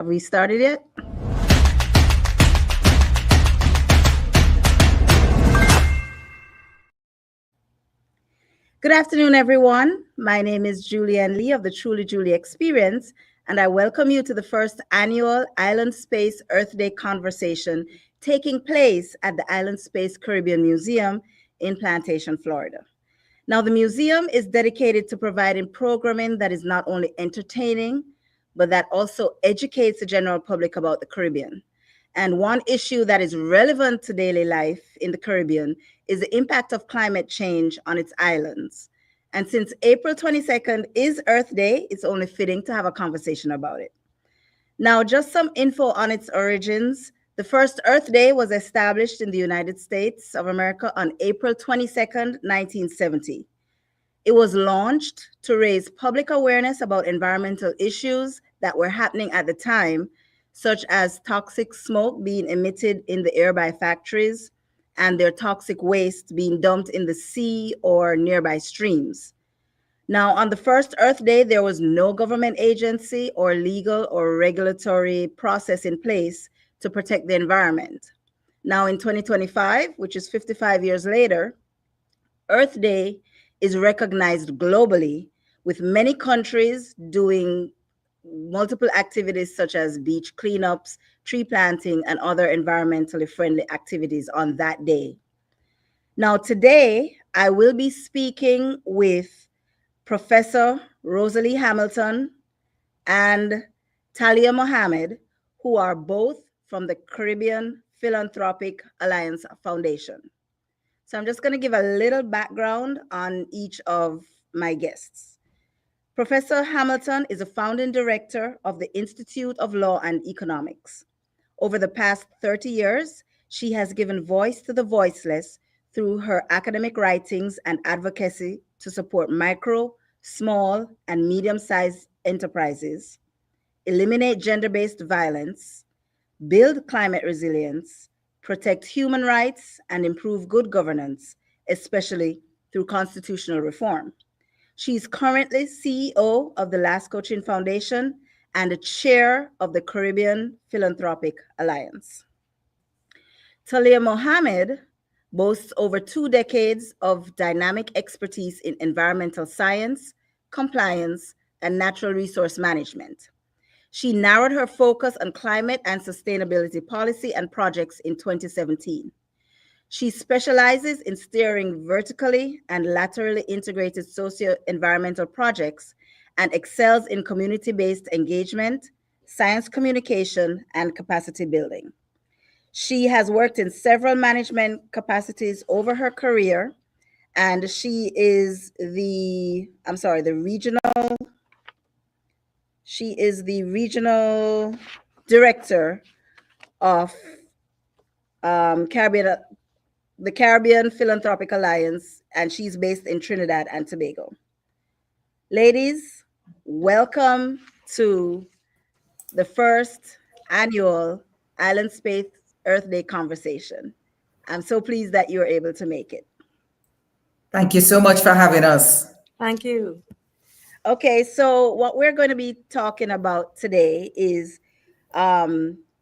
Have we started yet? Good afternoon, everyone. My name is Juli of the Truly Juli Experience, and I welcome you to the first annual Island Space Earth Day conversation taking place at the Island Space Caribbean Museum in Plantation, Florida. Now, the museum is dedicated to providing programming that is not only entertaining, but that also educates the general public about the Caribbean. And one issue that is relevant to daily life in the Caribbean is the impact of climate change on its islands. And since April 22nd is Earth Day, it's only fitting to have a conversation about it. Now, just some info on its origins. The first Earth Day was established in the United States of America on April 22nd, 1970. It was launched to raise public awareness about environmental issues that were happening at the time, such as toxic smoke being emitted in the air by factories and their toxic waste being dumped in the sea or nearby streams. Now, on the first Earth Day, there was no government agency or legal or regulatory process in place to protect the environment. Now, in 2025, which is 55 years later, Earth Day is recognized globally, with many countries doing multiple activities such as beach cleanups, tree planting, and other environmentally friendly activities on that day. Now, today, I will be speaking with Professor Rosalea Hamilton and Talya Mohammed, who are both from the Caribbean Philanthropic Alliance Foundation. So I'm just going to give a little background on each of my guests. Professor Hamilton is a founding director of the Institute of Law and Economics. Over the past 30 years, she has given voice to the voiceless through her academic writings and advocacy to support micro, small, and medium-sized enterprises, eliminate gender-based violence, build climate resilience, protect human rights, and improve good governance, especially through constitutional reform. She's currently CEO of the Lasco Chin Foundation and the chair of the Caribbean Philanthropic Alliance. Talya Mohammed boasts over 2 decades of dynamic expertise in environmental science, compliance, and natural resource management. She narrowed her focus on climate and sustainability policy and projects in 2017. She specializes in steering vertically and laterally integrated socio-environmental projects and excels in community-based engagement, science communication, and capacity building. She has worked in several management capacities over her career, and she is the regional director of the Caribbean Philanthropic Alliance, and she's based in Trinidad and Tobago. Ladies, welcome to the first annual Island Space Earth Day conversation. I'm so pleased that you were able to make it. Thank you so much for having us. Thank you. Okay, so what we're going to be talking about today is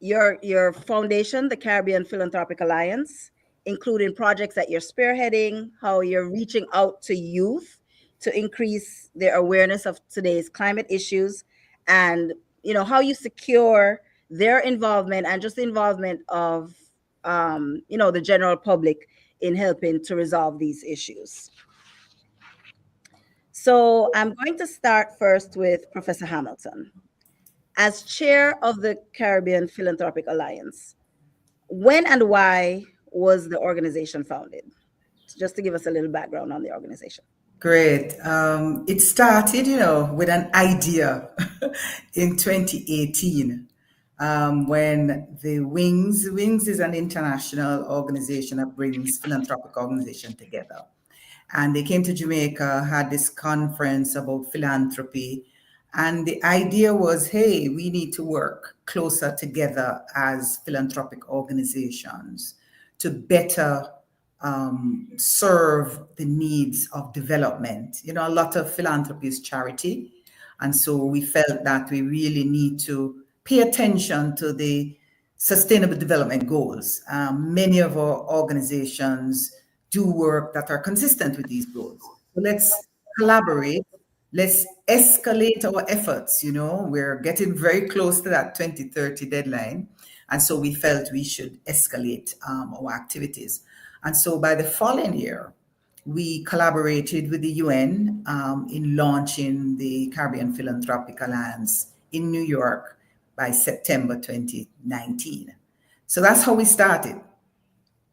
your foundation, the Caribbean Philanthropic Alliance, including projects that you're spearheading, how you're reaching out to youth to increase their awareness of today's climate issues, and how you secure their involvement and just the involvement of the general public in helping to resolve these issues. So I'm going to start first with Professor Hamilton. As chair of the Caribbean Philanthropic Alliance, when and why was the organization founded? Just to give us a little background on the organization. Great. It started, with an idea in 2018 when the Wings is an international organization that brings philanthropic organizations together. And they came to Jamaica, had this conference about philanthropy. And the idea was, hey, we need to work closer together as philanthropic organizations to better serve the needs of development. A lot of philanthropy is charity. And so we felt that we really need to pay attention to the Sustainable Development Goals. Many of our organizations do work that are consistent with these goals. So let's collaborate. Let's escalate our efforts. You know, we're getting very close to that 2030 deadline. And so we felt we should escalate our activities. And so by the following year, we collaborated with the UN in launching the Caribbean Philanthropic Alliance in New York by September 2019. So that's how we started.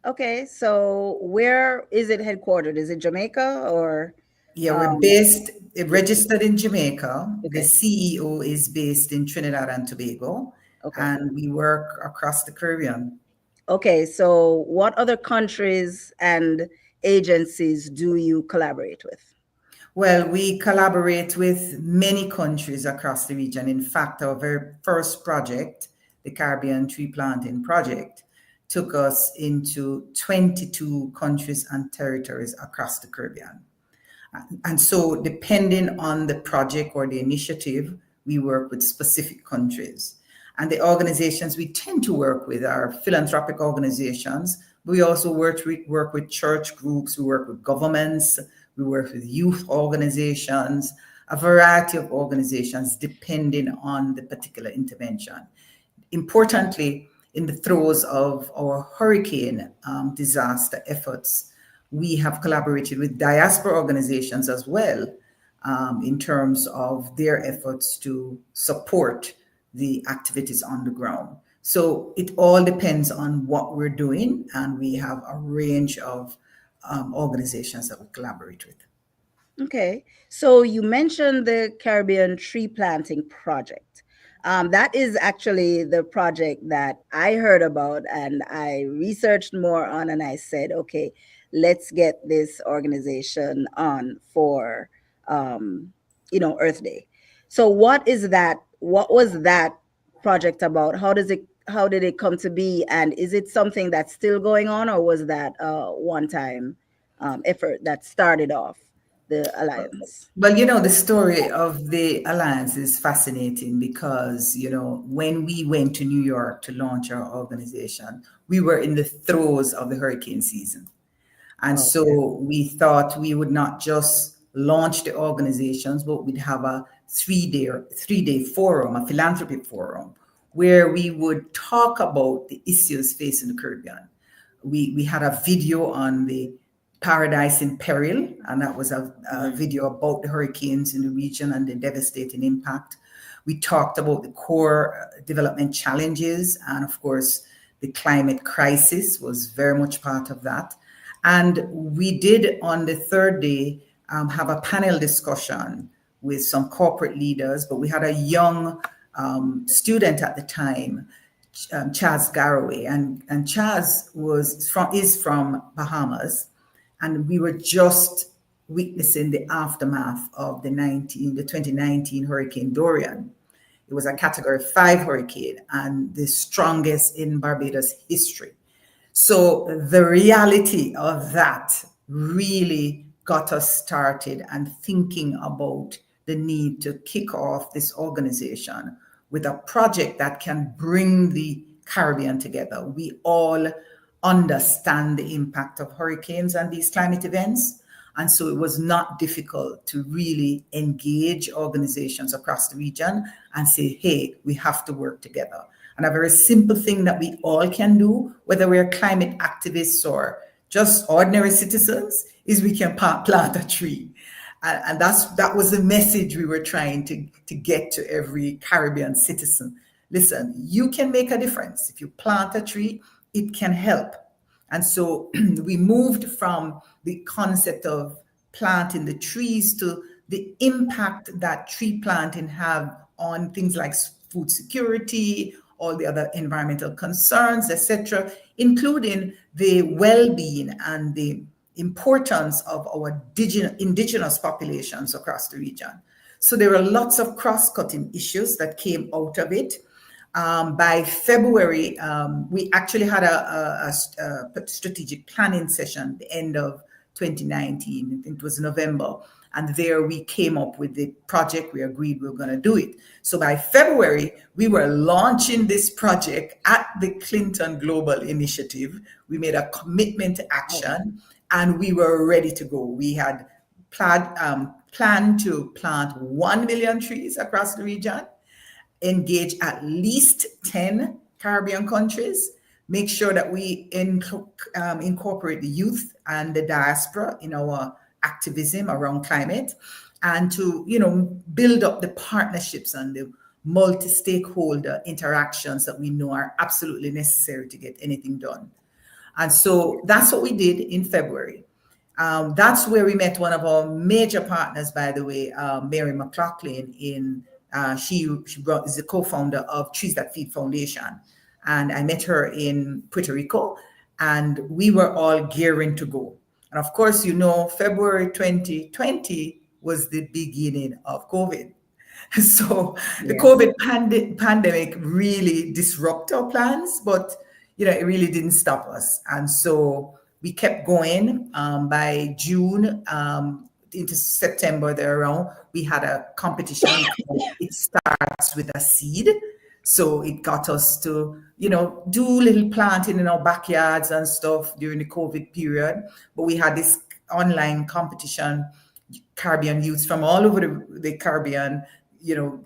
Okay, so where is it headquartered? Is it Jamaica or? Yeah, we're Um, registered in Jamaica. The okay, CEO is based in Trinidad and Tobago, okay. and we work across the Caribbean. Okay, so what other countries and agencies do you collaborate with? Well, we collaborate with many countries across the region. In fact, our very first project, the Caribbean Tree Planting Project, took us into 22 countries and territories across the Caribbean. And so, depending on the project or the initiative, we work with specific countries. And the organizations we tend to work with are philanthropic organizations. We also work with church groups, we work with governments, we work with youth organizations, a variety of organizations depending on the particular intervention. Importantly, in the throes of our hurricane disaster efforts, we have collaborated with diaspora organizations as well in terms of their efforts to support the activities on the ground. So it all depends on what we're doing, and we have a range of organizations that we collaborate with. Okay, so you mentioned the Caribbean Tree Planting Project. That is actually the project that I heard about and I researched more on, and I said, okay, let's get this organization on for, Earth Day. So what is that? What was that project about? How did it come to be? And is it something that's still going on, or was that a one-time effort that started off the alliance? Well, you know, the story of the Alliance is fascinating because, you know, when we went to New York to launch our organization, we were in the throes of the hurricane season. And Okay. so we thought we would not just launch the organizations, but we'd have a three day forum, a philanthropic forum, where we would talk about the issues facing the Caribbean. We had a video on the Paradise in Peril, and that was a video about the hurricanes in the region and the devastating impact. We talked about the core development challenges, and of course, the climate crisis was very much part of that. And we did on the third day have a panel discussion with some corporate leaders, but we had a young student at the time, Chaz Garraway, and Chaz is from Bahamas, and we were just witnessing the aftermath of the 2019 Hurricane Dorian. It was a Category 5 hurricane and the strongest in Barbados history. So the reality of that really got us started and thinking about the need to kick off this organization with a project that can bring the Caribbean together. We all understand the impact of hurricanes and these climate events. And so it was not difficult to really engage organizations across the region and say, hey, we have to work together. And a very simple thing that we all can do, whether we're climate activists or just ordinary citizens, is we can plant a tree. And that was the message we were trying to get to every Caribbean citizen. Listen, you can make a difference. If you plant a tree, it can help. And so we moved from the concept of planting the trees to the impact that tree planting have on things like food security, all the other environmental concerns, etc., including the well-being and the importance of our indigenous populations across the region. So there are lots of cross-cutting issues that came out of it. By February, we actually had a strategic planning session at the end of 2019. I think it was November. And there we came up with the project. We agreed we were going to do it. So by February, we were launching this project at the Clinton Global Initiative. We made a commitment to action and we were ready to go. We had planned to plant 1 million trees across the region, engage at least 10 Caribbean countries, make sure that we incorporate the youth and the diaspora in our activism around climate, and to build up the partnerships and the multi-stakeholder interactions that we know are absolutely necessary to get anything done. And so that's what we did in February. That's where we met one of our major partners, by the way, Mary McLaughlin. She is the co-founder of Trees That Feed Foundation. And I met her in Puerto Rico, and we were all gearing to go. And of course, February 2020 was the beginning of COVID. So the COVID pandemic really disrupted our plans, but it really didn't stop us. And so we kept going. By June into September, there around, we had a competition. It starts with a seed. So it got us to, do little planting in our backyards and stuff during the COVID period. But we had this online competition. Caribbean youths from all over the Caribbean,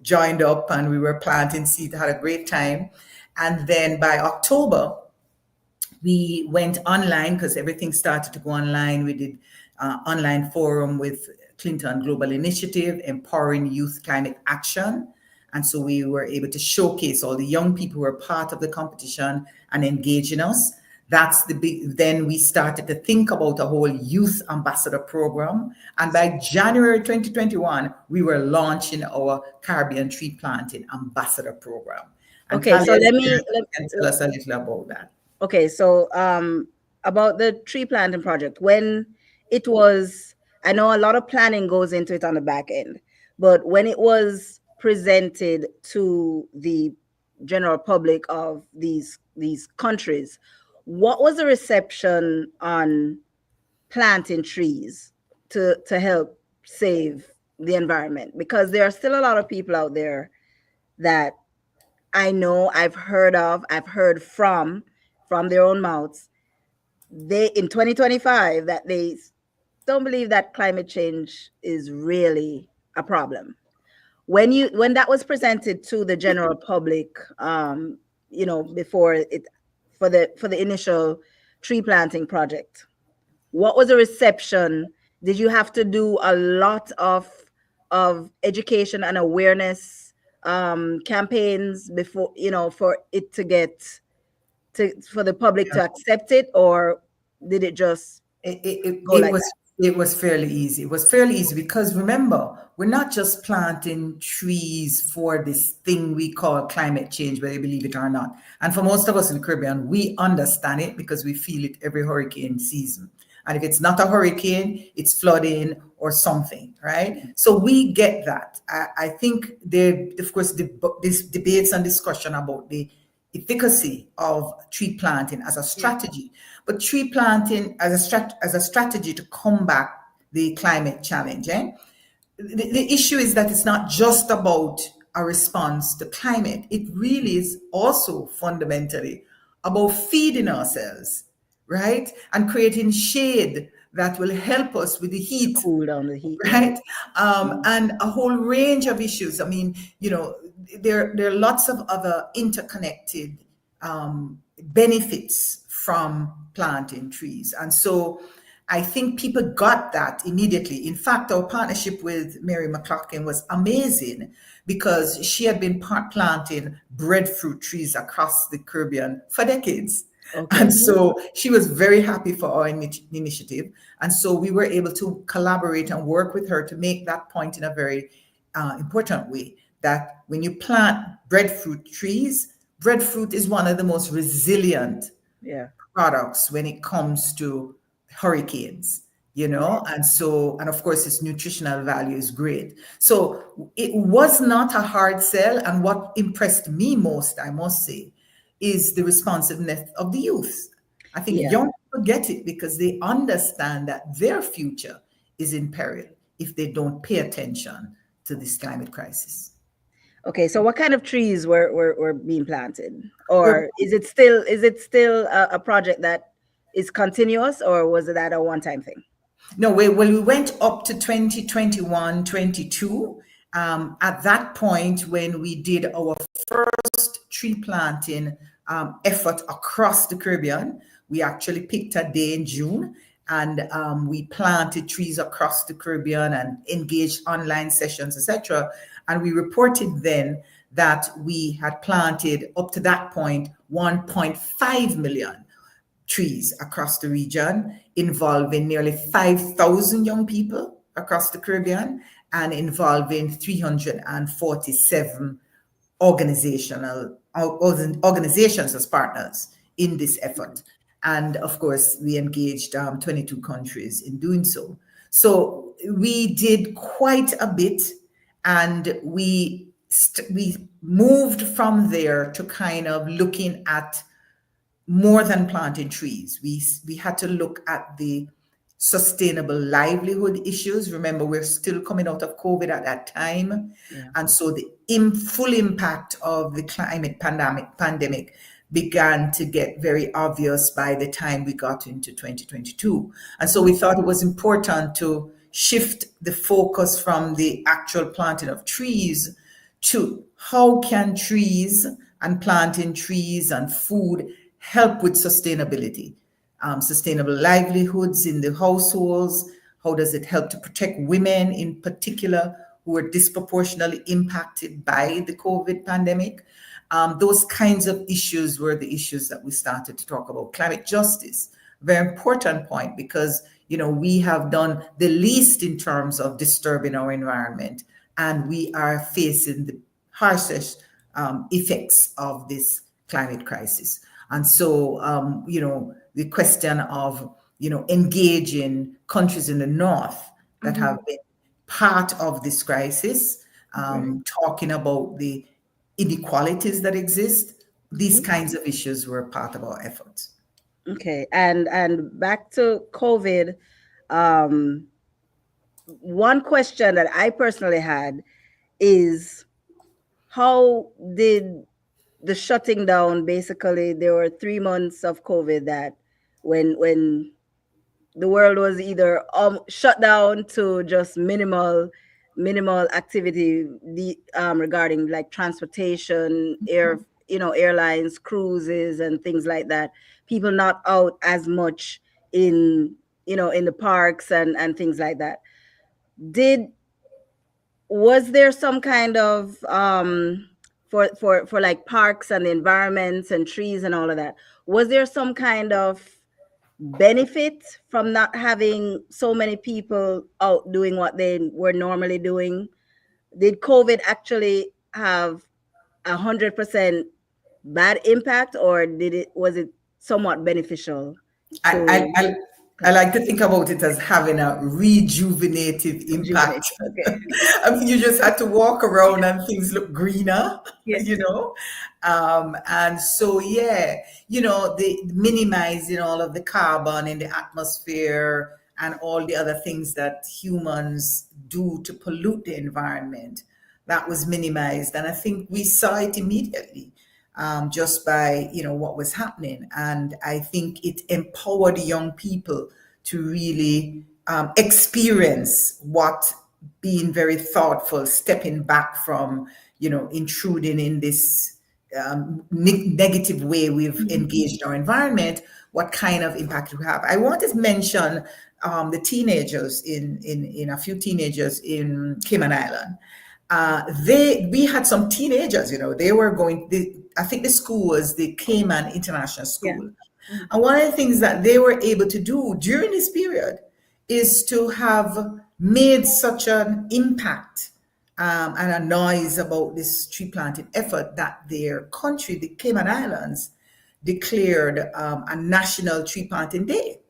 joined up, and we were planting seed, had a great time. And then by October, we went online because everything started to go online. We did online forum with Clinton Global Initiative, Empowering Youth Climate Action. And so we were able to showcase all the young people who were part of the competition and engaging us. Then we started to think about a whole youth ambassador program. And by January 2021, we were launching our Caribbean tree planting ambassador program. And okay, so let me tell us a little about that. Okay, so about the tree planting project, when it was, I know a lot of planning goes into it on the back end, but when it was presented to the general public of these countries, what was the reception on planting trees to help save the environment? Because there are still a lot of people out there that I know, I've heard from their own mouths, they in 2025 that they don't believe that climate change is really a problem. When that was presented to the general public, before it for the initial tree planting project, what was the reception? Did you have to do a lot of education and awareness campaigns before, for it to get for the public to accept it, or did it just it was fairly easy. It was fairly easy because remember, we're not just planting trees for this thing we call climate change, whether you believe it or not. And for most of us in the Caribbean, we understand it because we feel it every hurricane season. And if it's not a hurricane, it's flooding or something, right? So we get that. I think of course, this debates and discussion about the efficacy of tree planting as a strategy, but tree planting as a strategy to combat the climate challenge. The issue is that it's not just about a response to climate. It really is also fundamentally about feeding ourselves, right? And creating shade that will help us with the heat. Cool down the heat. Right? And a whole range of issues. I mean, there are lots of other interconnected benefits from planting trees. And so I think people got that immediately. In fact, our partnership with Mary McLaughlin was amazing because she had been planting breadfruit trees across the Caribbean for decades. Okay. And so she was very happy for our initiative. And so we were able to collaborate and work with her to make that point in a very important way, that when you plant breadfruit trees, breadfruit is one of the most resilient products when it comes to hurricanes, and of course its nutritional value is great. So it was not a hard sell. And what impressed me most, I must say, is the responsiveness of the youth. I think young people get it because they understand that their future is in peril if they don't pay attention to this climate crisis. Okay, so what kind of trees were being planted, We're or is it still a project that is continuous, or was it at a one-time thing? No, we went up to 2021, 22. At that point, when we did our first tree planting effort across the Caribbean, we actually picked a day in June, and we planted trees across the Caribbean and engaged online sessions, etc. And we reported then that we had planted up to that point 1.5 million trees across the region, involving nearly 5,000 young people across the Caribbean and involving 347 organizations as partners in this effort. And of course, we engaged 22 countries in doing so. So we did quite a bit, and we moved from there to kind of looking at more than planting trees. We had to look at the sustainable livelihood issues. Remember, we're still coming out of COVID at that time. Yeah. And so the full impact of the climate pandemic began to get very obvious by the time we got into 2022. And so we thought it was important to shift the focus from the actual planting of trees to how can trees and planting trees and food help with sustainability, sustainable livelihoods in the households. How does it help to protect women in particular who are disproportionately impacted by the COVID pandemic? Those kinds of issues were the issues that we started to talk about. Climate justice, very important point, because we have done the least in terms of disturbing our environment, and we are facing the harshest effects of this climate crisis. And so, the question of, engaging countries in the North that have been part of this crisis, talking about the inequalities that exist, these kinds of issues were part of our efforts. Okay, and back to COVID, one question that I personally had is, how did the shutting down, basically there were 3 months of COVID that when the world was either shut down to just minimal activity, regarding like transportation, airlines, cruises and things like that, people not out as much in the parks and things like that. Was there some kind of for like parks and environments and trees and all of that, was there some kind of benefit from not having so many people out doing what they were normally doing? Did COVID actually have 100% bad impact, or was it somewhat beneficial to I like to think about it as having a rejuvenative rejuvenate? impact. Okay. I mean, you just had to walk around and things look greener, Yes. And so, yeah, the minimizing all of the carbon in the atmosphere and all the other things that humans do to pollute the environment, that was minimized. And I think we saw it immediately. Just by what was happening, and I think it empowered young people to really experience what being very thoughtful, stepping back from intruding in this negative way we've engaged our environment, what kind of impact we have. I want to mention the teenagers in a few teenagers in Cayman Island. We had some teenagers, they were I think the school was the Cayman International School. Yeah. And one of the things that they were able to do during this period is to have made such an impact and a noise about this tree planting effort that their country, the Cayman Islands, declared a national tree planting day.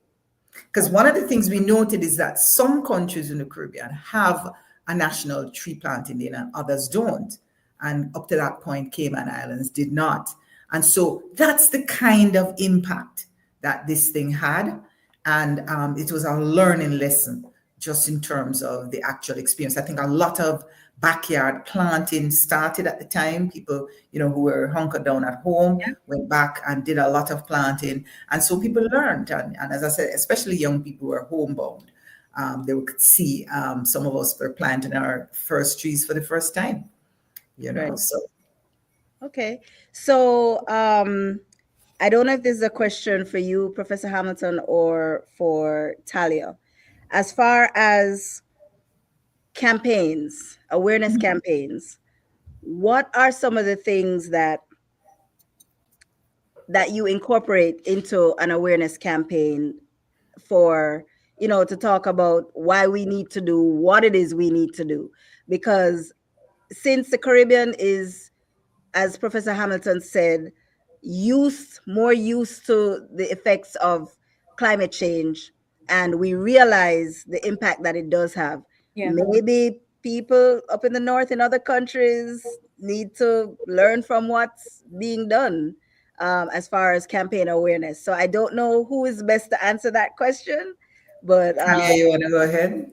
Because one of the things we noted is that some countries in the Caribbean have a national tree planting day and others don't. And up to that point, Cayman Islands did not. And so that's the kind of impact that this thing had. And it was a learning lesson just in terms of the actual experience. I think a lot of backyard planting started at the time. People, who were hunkered down at home went back and did a lot of planting. And so people learned. And as I said, especially young people who are homebound, they could see some of us were planting our first trees for the first time, Right. so. Okay. So I don't know if this is a question for you, Professor Hamilton, or for Talya. As far as campaigns, awareness campaigns, what are some of the things that you incorporate into an awareness campaign for, to talk about why we need to do what it is we need to do? Because since the Caribbean is, as Professor Hamilton said, more used to the effects of climate change, and we realize the impact that it does have. Yeah. Maybe people up in the north in other countries need to learn from what's being done as far as campaign awareness. So I don't know who is best to answer that question, but Talya, you want to go ahead?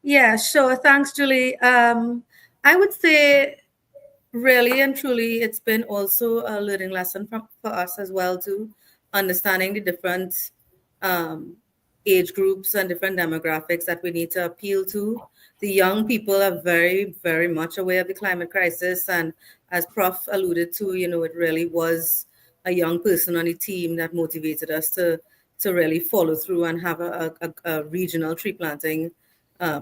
Yeah, sure. Thanks, Julie. I would say really and truly, it's been also a learning lesson for us as well, too, understanding the different age groups and different demographics that we need to appeal to. The young people are very, very much aware of the climate crisis. And as Prof alluded to, it really was a young person on the team that motivated us to really follow through and have a regional tree planting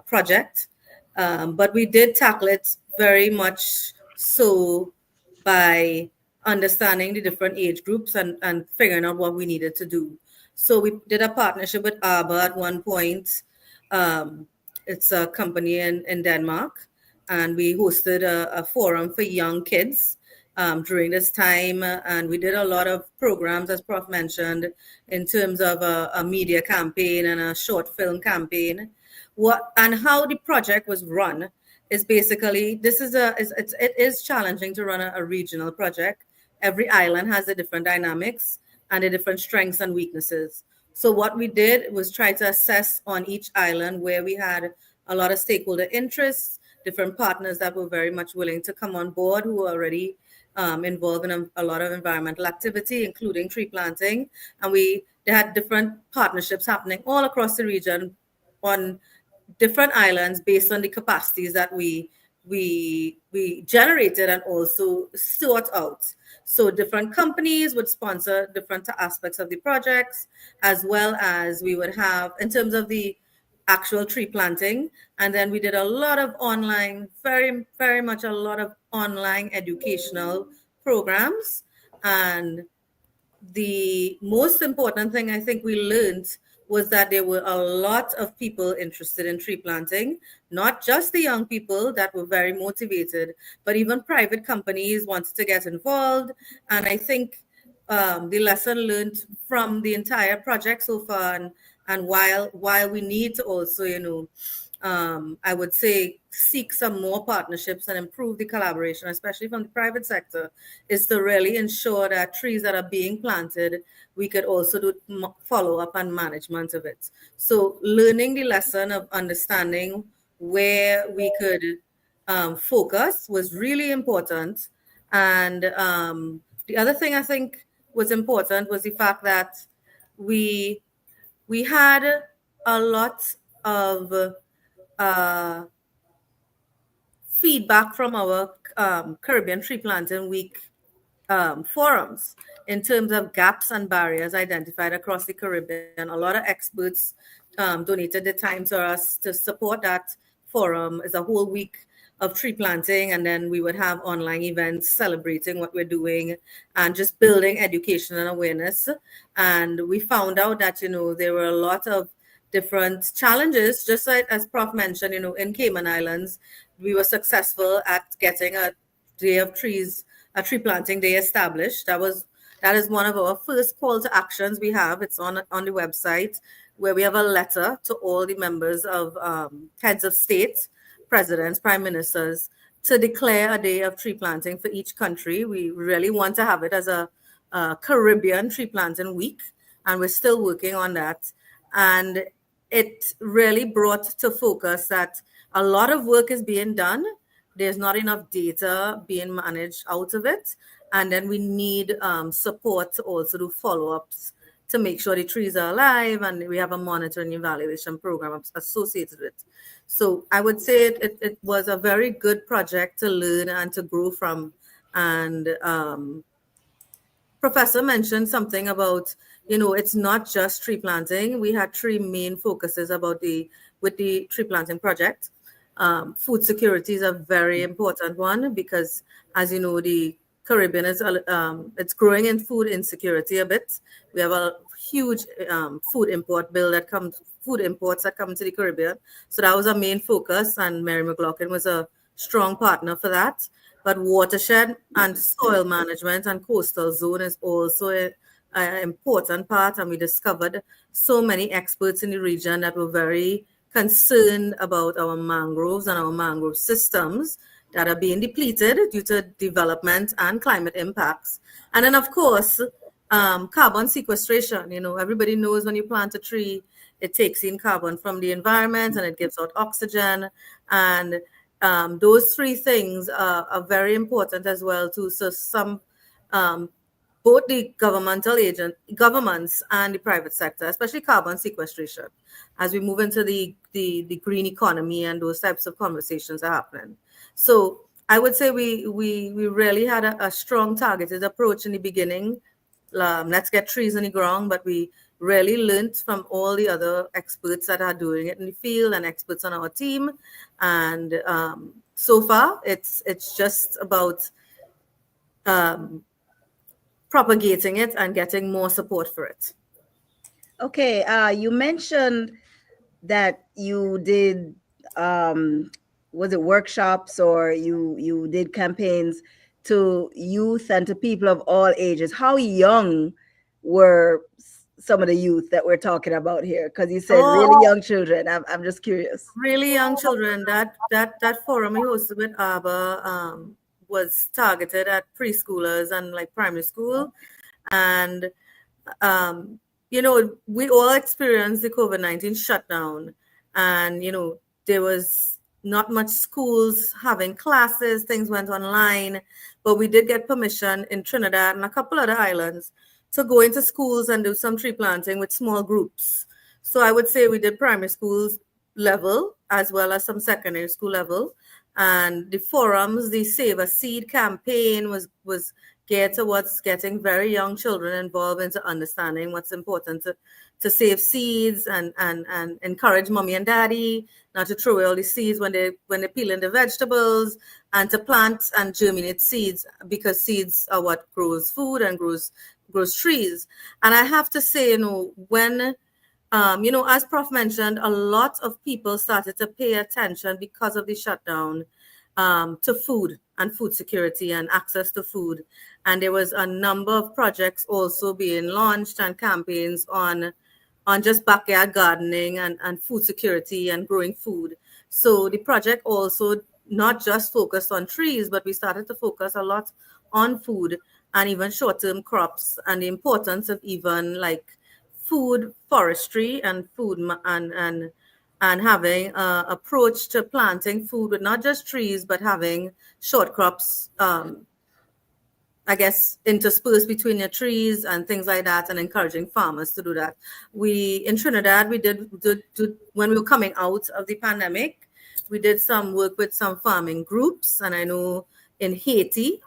project. But we did tackle it very much so by understanding the different age groups and figuring out what we needed to do. So we did a partnership with ABBA at one point. It's a company in Denmark, and we hosted a forum for young kids during this time. And we did a lot of programs, as Prof mentioned, in terms of a media campaign and a short film campaign. And how the project was run is basically, it is challenging to run a regional project. Every island has the different dynamics and the different strengths and weaknesses. So what we did was try to assess on each island where we had a lot of stakeholder interests, different partners that were very much willing to come on board, who were already involved in a lot of environmental activity, including tree planting. And they had different partnerships happening all across the region on different islands based on the capacities that we generated and also sought out. So different companies would sponsor different aspects of the projects, as well as we would have in terms of the actual tree planting. And then we did a lot of online, very, very much a lot of online educational programs. And the most important thing I think we learned was that there were a lot of people interested in tree planting, not just the young people that were very motivated, but even private companies wanted to get involved. And I think the lesson learned from the entire project so far, and while we need to also, I would say, seek some more partnerships and improve the collaboration, especially from the private sector, is to really ensure that trees that are being planted, we could also do follow-up and management of it. So learning the lesson of understanding where we could focus was really important. And the other thing I think was important was the fact that we had a lot of feedback from our Caribbean Tree Planting Week forums in terms of gaps and barriers identified across the Caribbean. A lot of experts donated their time to us to support that forum. It's a whole week of tree planting, and then we would have online events celebrating what we're doing and just building education and awareness. And we found out that, there were a lot of different challenges, just like as Prof mentioned, in Cayman Islands, we were successful at getting a day of trees, a tree planting day established. That is one of our first call to actions we have. It's on the website, where we have a letter to all the members of heads of state, presidents, prime ministers, to declare a day of tree planting for each country. We really want to have it as a Caribbean tree planting week, and we're still working on that. And it really brought to focus that a lot of work is being done. There's not enough data being managed out of it. And then we need support to also do follow-ups to make sure the trees are alive, and we have a monitoring evaluation program associated with it. So I would say it was a very good project to learn and to grow from. And Professor mentioned something about, it's not just tree planting. We had three main focuses with the tree planting project. Food security is a very important one because, as you know, the Caribbean is it's growing in food insecurity a bit. We have a huge food imports that come to the Caribbean. So that was our main focus, and Mary McLaughlin was a strong partner for that. But watershed and soil management and coastal zone is also an important part. And we discovered so many experts in the region that were very concerned about our mangroves and our mangrove systems that are being depleted due to development and climate impacts. And then, of course, carbon sequestration. Everybody knows when you plant a tree, it takes in carbon from the environment and it gives out oxygen. And those three things are very important as well too. So both the governments and the private sector, especially carbon sequestration, as we move into the green economy, and those types of conversations are happening. So I would say we really had a strong targeted approach in the beginning. Let's get trees in the ground, but we really learned from all the other experts that are doing it in the field and experts on our team. And so far, it's just about propagating it and getting more support for it. Okay, you mentioned that you did was it workshops, or you did campaigns to youth and to people of all ages. How young were some of the youth that we're talking about here? Because you said really young children. I'm just curious. Really young children. That forum we hosted with ABBA was targeted at preschoolers and like primary school. And we all experienced the COVID-19 shutdown, and there was not much schools having classes. Things went online, but we did get permission in Trinidad and a couple other islands to go into schools and do some tree planting with small groups. So I would say we did primary schools level as well as some secondary school level. And the forums, the Save a Seed campaign was geared towards getting very young children involved into understanding what's important to save seeds and encourage mommy and daddy not to throw away all the seeds when they're peeling the vegetables, and to plant and germinate seeds, because seeds are what grows food and grows trees. And I have to say, when as Prof mentioned, a lot of people started to pay attention because of the shutdown to food and food security and access to food. And there was a number of projects also being launched and campaigns on just backyard gardening and food security and growing food. So the project also not just focused on trees, but we started to focus a lot on food and even short-term crops, and the importance of even like food forestry and food and having an approach to planting food with not just trees, but having short crops, I guess, interspersed between your trees and things like that, and encouraging farmers to do that. In Trinidad, we did when we were coming out of the pandemic, we did some work with some farming groups. And I know in Haiti,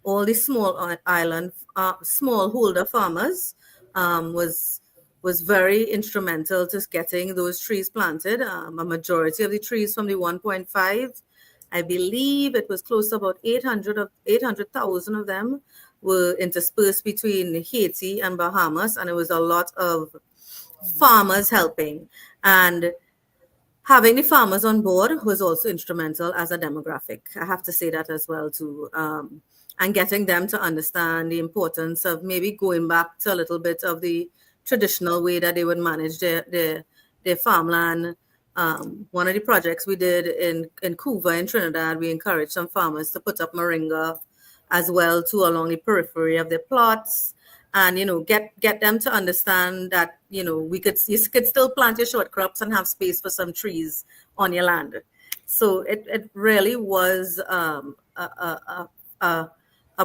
all the small island, smallholder farmers was very instrumental to getting those trees planted. A majority of the trees from the 1.5, I believe it was close to about 800,000 of them were interspersed between Haiti and Bahamas. And it was a lot of farmers helping. And having the farmers on board was also instrumental as a demographic. I have to say that as well too. And getting them to understand the importance of maybe going back to a little bit of the traditional way that they would manage their farmland. One of the projects we did in Cuba in Trinidad, we encouraged some farmers to put up moringa as well too along the periphery of their plots. and get them to understand that you could still plant your short crops and have space for some trees on your land. So it really was a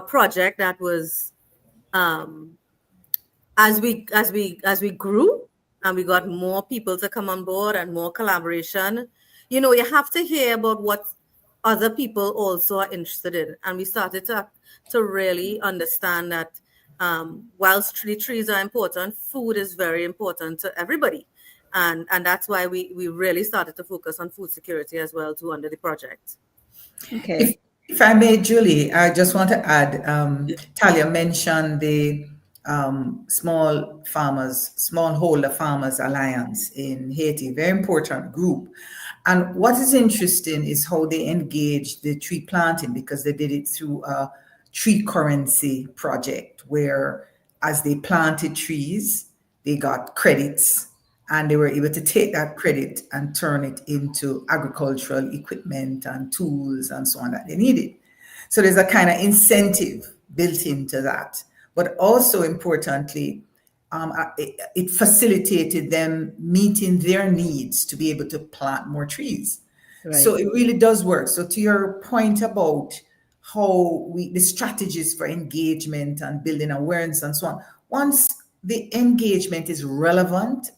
project that was, as we grew and we got more people to come on board and more collaboration, you have to hear about what other people also are interested in. And we started to really understand that whilst the trees are important, food is very important to everybody. And that's why we really started to focus on food security as well too under the project. Okay. If I may, Julie, I just want to add, Talya mentioned the Smallholder Farmers Alliance in Haiti, very important group. And what is interesting is how they engaged the tree planting, because they did it through a tree currency project where as they planted trees, they got credits and they were able to take that credit and turn it into agricultural equipment and tools and so on that they needed. So there's a kind of incentive built into that. But also importantly, it facilitated them meeting their needs to be able to plant more trees. Right. So it really does work. So to your point about how the strategies for engagement and building awareness and so on, once the engagement is relevant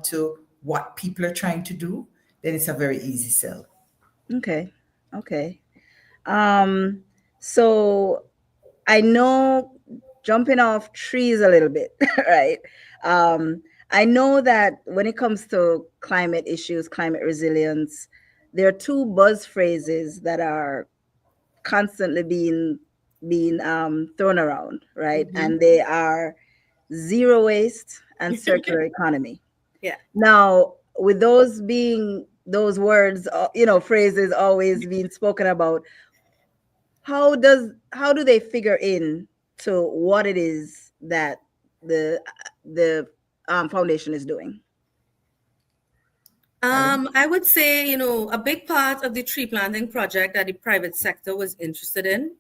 to what people are trying to do, then it's a very easy sell. Okay. So I know, jumping off trees a little bit, right? I know that when it comes to climate issues, climate resilience, there are two buzz phrases that are constantly being thrown around, right? Mm-hmm. And they are zero waste and circular economy. Yeah. Now, with those words, phrases always being spoken about, how do they figure in to what it is that the foundation is doing? I would say, a big part of the tree planting project that the private sector was interested in,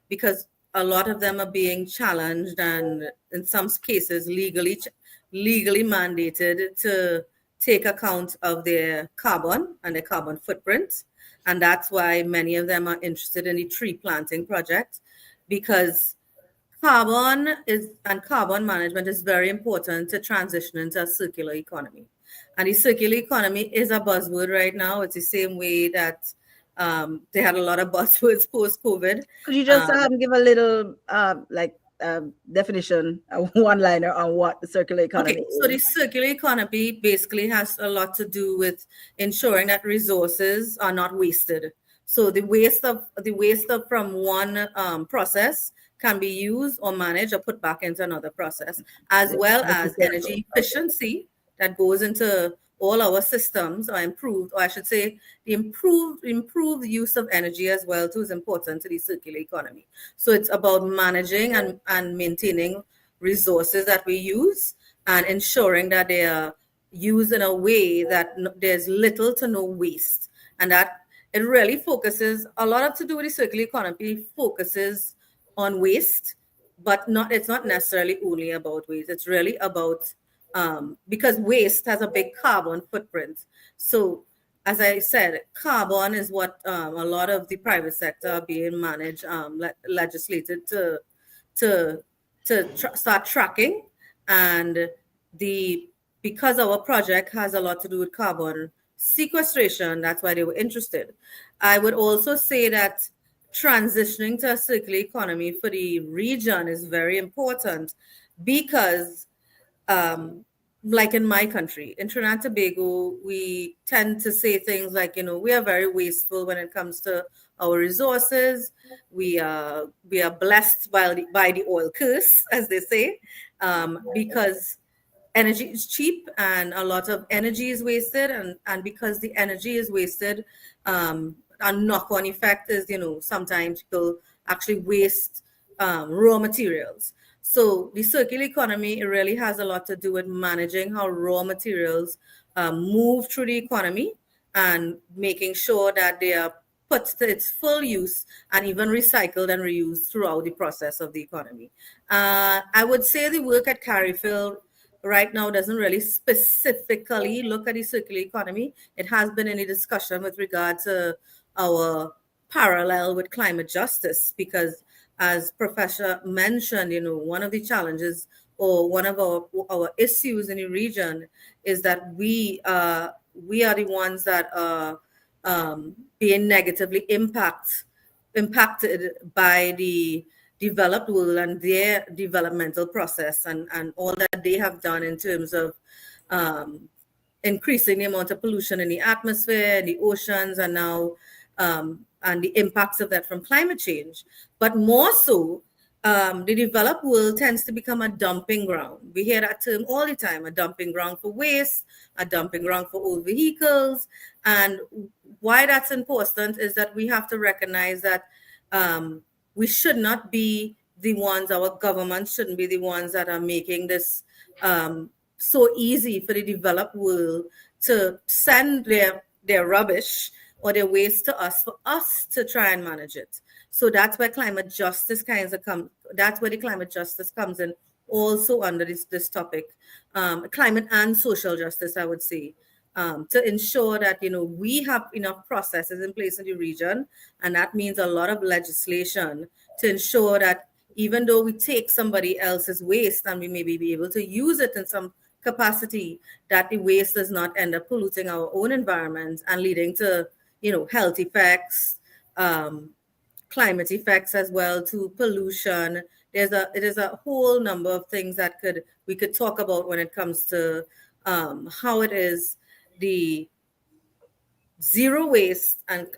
because a lot of them are being challenged and in some cases legally mandated to take account of their carbon and their carbon footprint. And that's why many of them are interested in the tree planting project, because carbon management is very important to transition into a circular economy. And the circular economy is a buzzword right now. It's the same way that they had a lot of buzzwords post-COVID. Could you just give a little definition, a one-liner on what the circular economy is? So the circular economy basically has a lot to do with ensuring that resources are not wasted. So the waste from one process can be used or managed or put back into another process, as well as energy efficiency that goes into all our systems are improved, or I should say the improved use of energy as well too is important to the circular economy. So it's about managing and maintaining resources that we use and ensuring that they are used in a way that there's little to no waste. And that it really focuses, a lot of to do with the circular economy focuses on waste, but it's not necessarily only about waste. It's really about because waste has a big carbon footprint. So, as I said, carbon is what a lot of the private sector are being managed, legislated to start tracking. And because our project has a lot to do with carbon sequestration, that's why they were interested. I would also say that transitioning to a circular economy for the region is very important, because like in my country, in Trinidad and Tobago, we tend to say things like, we are very wasteful when it comes to our resources. We are blessed by the oil curse, as they say, because energy is cheap and a lot of energy is wasted. And because the energy is wasted, a knock-on effect is, sometimes people actually waste raw materials. So the circular economy, it really has a lot to do with managing how raw materials move through the economy and making sure that they are put to its full use and even recycled and reused throughout the process of the economy. I would say the work at Carriphil right now doesn't really specifically look at the circular economy. It has been in a discussion with regard to our parallel with climate justice, because as Professor mentioned, one of the challenges or one of our issues in the region is that we are the ones that are being negatively impacted by the developed world and their developmental process and all that they have done in terms of increasing the amount of pollution in the atmosphere, the oceans, and now and the impacts of that from climate change. But more so, the developed world tends to become a dumping ground. We hear that term all the time: a dumping ground for waste, a dumping ground for old vehicles. And why that's important is that we have to recognize that we should not be the ones, our government shouldn't be the ones that are making this so easy for the developed world to send their rubbish or their waste to us for us to try and manage it. So that's where climate justice that's where the climate justice comes in also under this topic, climate and social justice, I would say, to ensure that, we have enough processes in place in the region. And that means a lot of legislation to ensure that even though we take somebody else's waste and we maybe be able to use it in some capacity, that the waste does not end up polluting our own environment and leading to, health effects, climate effects as well, to pollution. It is a whole number of things that we could talk about when it comes to how it is the zero waste and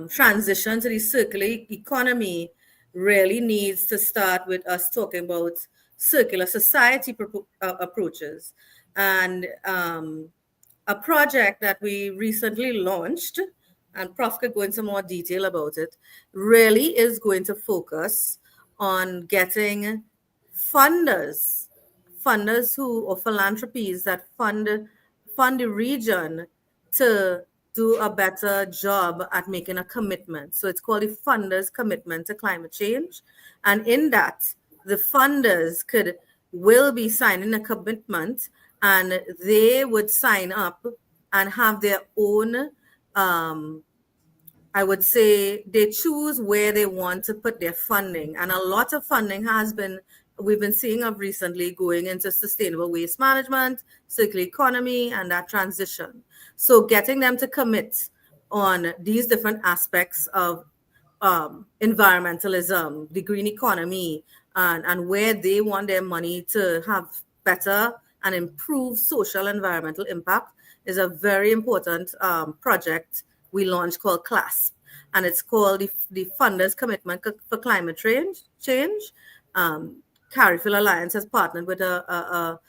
transition to the circular economy really needs to start with us talking about circular society approaches. And a project that we recently launched, and Prof could go into more detail about it, really is going to focus on getting funders or philanthropies that fund the region to do a better job at making a commitment. So it's called the Funders Commitment to Climate Change. And in that, the funders will be signing a commitment, and they would sign up and have their own, I would say, they choose where they want to put their funding. And a lot of funding we've been seeing of recently going into sustainable waste management, circular economy, and that transition. So getting them to commit on these different aspects of environmentalism, the green economy, and where they want their money to have better and improve social environmental impact is a very important project we launched called CLASP. And it's called the Funders Commitment for Climate Change. Caribbean Alliance has partnered with the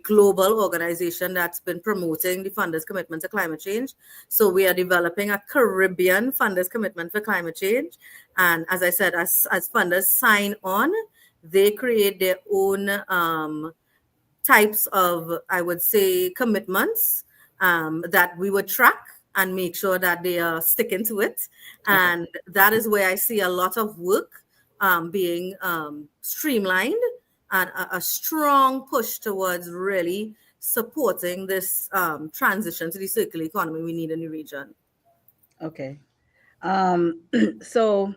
global organization that's been promoting the Funders Commitment to Climate Change. So we are developing a Caribbean Funders Commitment for Climate Change. And as I said, as funders sign on, they create their own types of, I would say, commitments that we would track and make sure that they are sticking to it. Okay. And that is where I see a lot of work being streamlined, and a strong push towards really supporting this transition to the circular economy we need in the region. Okay. So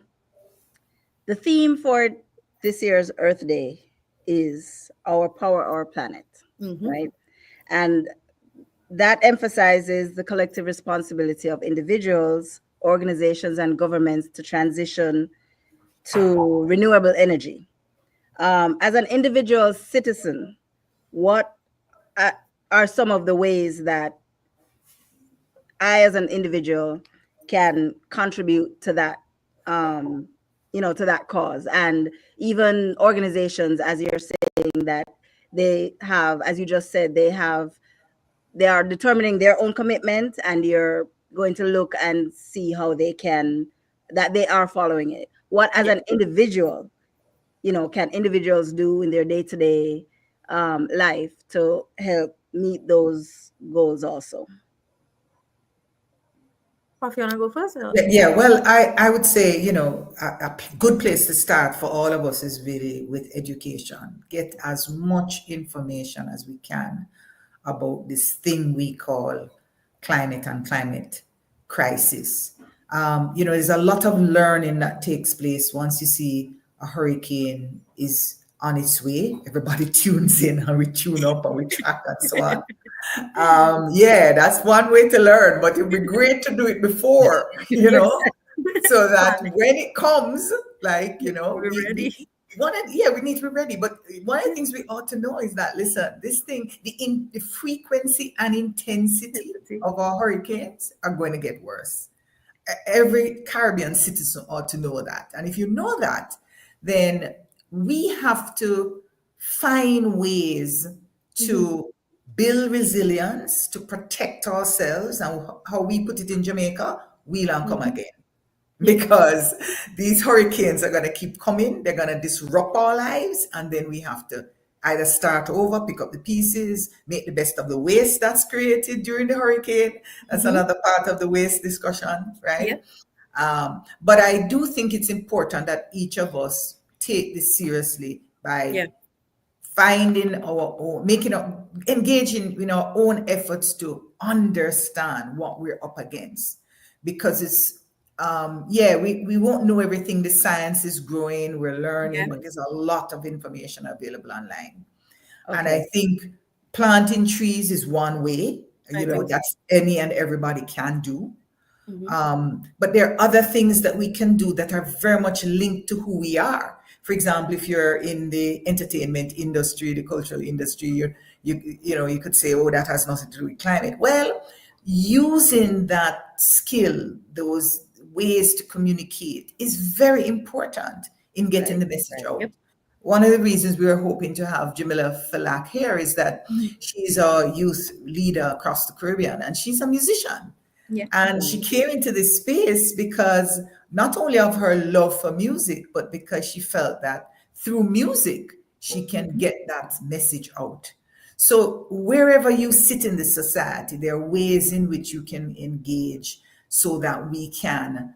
the theme for this year's Earth Day is Our Power, Our Planet, right? And that emphasizes the collective responsibility of individuals, organizations, and governments to transition to renewable energy. As an individual citizen, what are some of the ways that I, as an individual, can contribute to that, to that cause? And even organizations, as you're saying, that they have, as you just said, they are determining their own commitment, and you're going to look and see how that they are following it. What, as an individual, can individuals do in their day-to-day life to help meet those goals also? Prof, you want to go first? Or? Yeah, well, I would say, a good place to start for all of us is really with education. Get as much information as we can about this thing we call climate and climate crisis. There's a lot of learning that takes place once you see a hurricane is on its way. Everybody tunes in and we tune up and we track and so on. Yeah, that's one way to learn, but it would be great to do it before, so that when it comes, like, We're ready. we need to be ready. But one of the things we ought to know is that, listen, this thing, the frequency and intensity of our hurricanes are going to get worse. Every Caribbean citizen ought to know that. And if you know that, then we have to find ways to build resilience, to protect ourselves, and how we put it in Jamaica, wheel and come again. Because these hurricanes are going to keep coming, they're going to disrupt our lives, and then we have to either start over, pick up the pieces, make the best of the waste that's created during the hurricane. That's another part of the waste discussion, right? But I do think it's important that each of us take this seriously by finding our own, engaging in our own efforts to understand what we're up against. Because it's, we won't know everything. The science is growing, we're learning, but there's a lot of information available online. And I think planting trees is one way, that's any and everybody can do. But there are other things that we can do that are very much linked to who we are. For example, if you're in the entertainment industry, the cultural industry, you could say, oh, that has nothing to do with climate. Well, using that skill, those ways to communicate, is very important in getting the message out. One of the reasons we are hoping to have Jamila Falak here is that she's a youth leader across the Caribbean, and she's a musician. And she came into this space because not only of her love for music, but because she felt that through music, she can get that message out. So wherever you sit in the society, there are ways in which you can engage so that we can,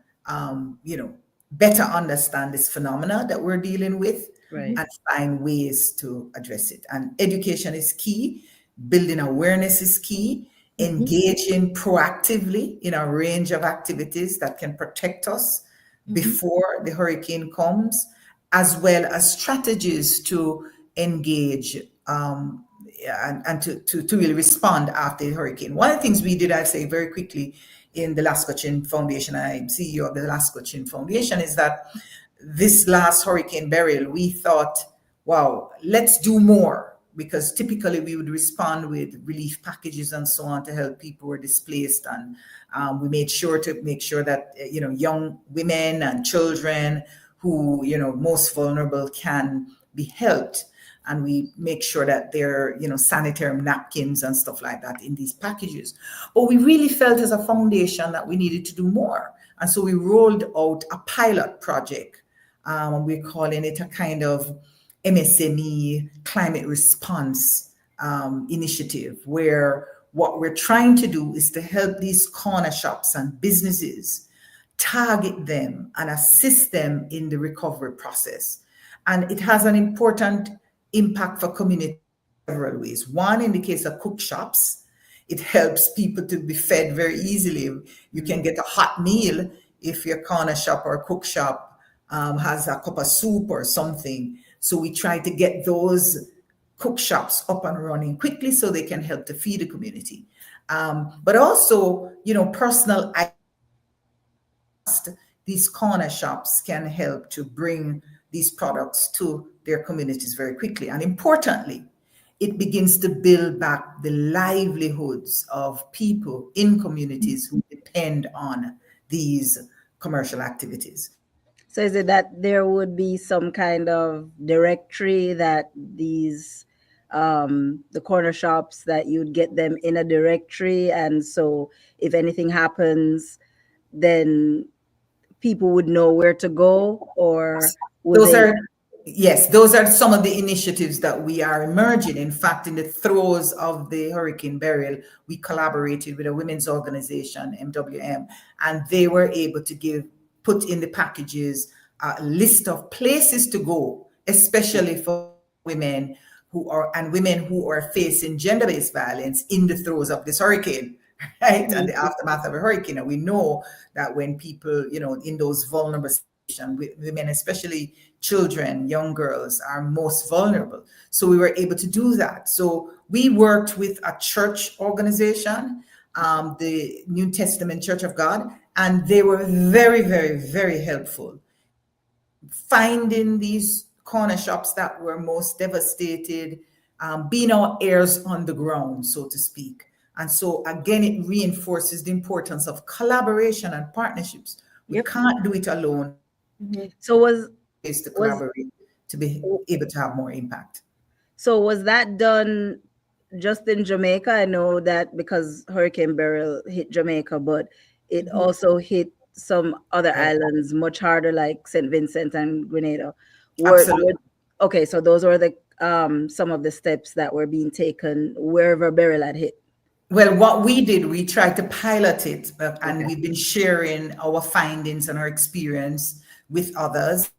better understand this phenomena that we're dealing with and find ways to address it. And education is key. Building awareness is key. Engaging proactively in a range of activities that can protect us before the hurricane comes, as well as strategies to engage and to really respond after the hurricane. One of the things we did, I'll say very quickly, in the Lascaux Chin Foundation, I'm CEO of the Lascaux Chin Foundation, is that this last hurricane burial, we thought, wow, let's do more. Because typically we would respond with relief packages and so on to help people who are displaced. And we made sure that, young women and children who, most vulnerable can be helped. And we make sure that there are, sanitary napkins and stuff like that in these packages. But we really felt as a foundation that we needed to do more. And so we rolled out a pilot project. We're calling it a kind of MSME climate response initiative, where what we're trying to do is to help these corner shops and businesses, target them and assist them in the recovery process. And it has an important impact for community in several ways. One, in the case of cook shops, it helps people to be fed very easily. You can get a hot meal if your corner shop or cook shop has a cup of soup or something. So we try to get those cook shops up and running quickly so they can help to feed the community. But also, personal, these corner shops can help to bring these products to their communities very quickly. And importantly, it begins to build back the livelihoods of people in communities who depend on these commercial activities. So is it that there would be some kind of directory that these, the corner shops, that you'd get them in a directory, and so if anything happens, then people would know where to go? Or Yes, those are some of the initiatives that we are emerging. In fact, in the throes of the Hurricane Beryl, we collaborated with a women's organization, MWM, and they were able to put in the packages a list of places to go, especially for women who are facing gender-based violence in the throes of this hurricane, right? And the aftermath of a hurricane. And we know that when people, in those vulnerable situations, women, especially children, young girls, are most vulnerable. So we were able to do that. So we worked with a church organization, the New Testament Church of God, and they were very, very, very helpful in finding these corner shops that were most devastated, being our ears on the ground, so to speak. And so again, it reinforces the importance of collaboration and partnerships. We can't do it alone. So was To collaborate to be able to have more impact. So was that done just in Jamaica? I know that because Hurricane Beryl hit Jamaica, but it also hit some other islands much harder, like St. Vincent and Grenada. Okay, so those were the some of the steps that were being taken wherever Beryl had hit. Well, what we did, we tried to pilot it, and we've been sharing our findings and our experience with others,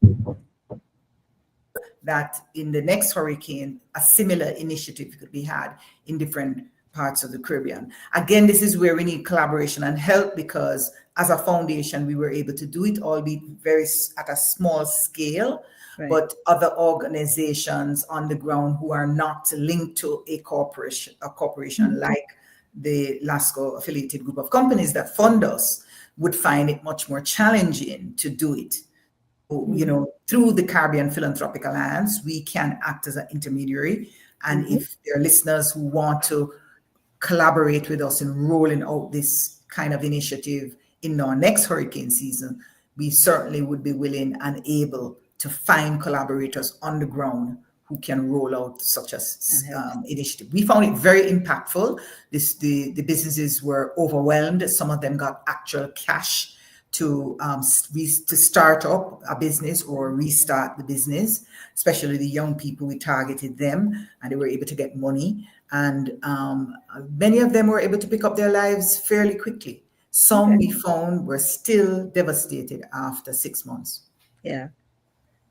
that in the next hurricane, a similar initiative could be had in different parts of the Caribbean. Again, this is where we need collaboration and help, because as a foundation, we were able to do it, albeit at a small scale, but other organizations on the ground who are not linked to a corporation like the LASCO affiliated group of companies that fund us would find it much more challenging to do it. Through the Caribbean Philanthropic Alliance, we can act as an intermediary. And if there are listeners who want to collaborate with us in rolling out this kind of initiative in our next hurricane season, we certainly would be willing and able to find collaborators on the ground who can roll out such an initiative. We found it very impactful. The businesses were overwhelmed. Some of them got actual cash to start up a business or restart the business, especially the young people. We targeted them and they were able to get money. And many of them were able to pick up their lives fairly quickly. Some we found were still devastated after 6 months. Yeah.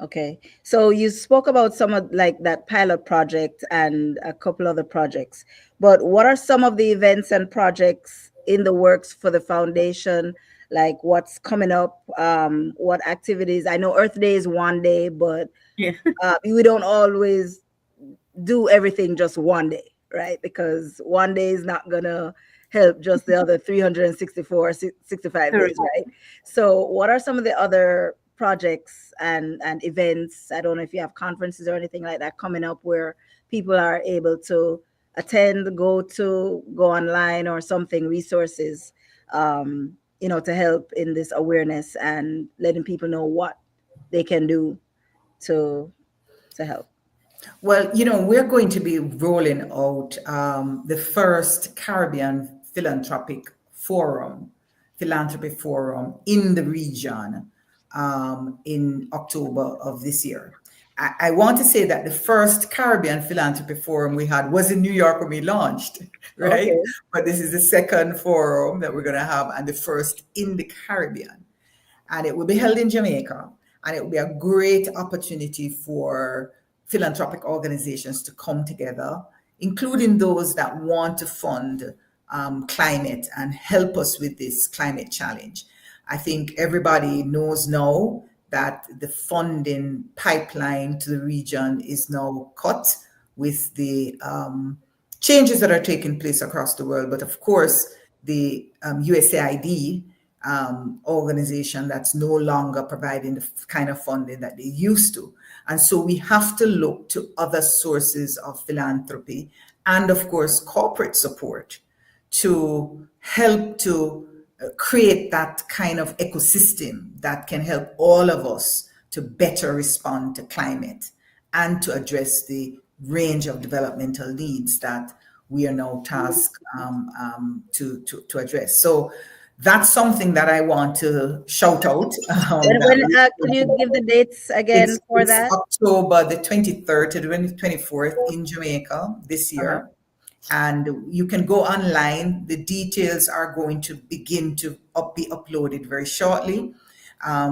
Okay. So you spoke about some of like that pilot project and a couple other projects, but what are some of the events and projects in the works for the foundation? Like what's coming up, what activities? I know Earth Day is one day, but we don't always do everything just one day, right? Because one day is not gonna help just the other 364, 65 days, right? So what are some of the other projects and events? I don't know if you have conferences or anything like that coming up where people are able to attend, go online or something, resources, to help in this awareness and letting people know what they can do to help. Well, we're going to be rolling out the first Caribbean Philanthropy Forum in the region in October of this year. I want to say that the first Caribbean Philanthropy Forum we had was in New York when we launched, right? Okay. But this is the second forum that we're going to have, and the first in the Caribbean. And it will be held in Jamaica, and it will be a great opportunity for philanthropic organizations to come together, including those that want to fund climate and help us with this climate challenge. I think everybody knows now that the funding pipeline to the region is now cut with the changes that are taking place across the world. But of course, the USAID organization that's no longer providing the kind of funding that they used to. And so we have to look to other sources of philanthropy and, of course, corporate support to help to create that kind of ecosystem that can help all of us to better respond to climate and to address the range of developmental needs that we are now tasked to address. So that's something that I want to shout out. Could you give the dates again for It's that? October the 23rd to the 24th in Jamaica this Uh-huh. year. And you can go online. The details are going to begin to be uploaded very shortly.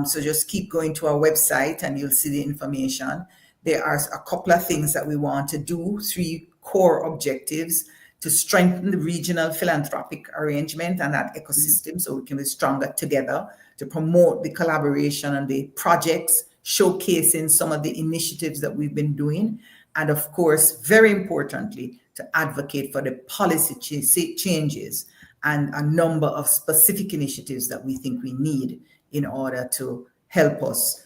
So just keep going to our website and you'll see the information. There are a couple of things that we want to do, 3 core objectives: to strengthen the regional philanthropic arrangement and that ecosystem so we can be stronger together, to promote the collaboration and the projects, showcasing some of the initiatives that we've been doing, and of course, very importantly, to advocate for the policy changes and a number of specific initiatives that we think we need in order to help us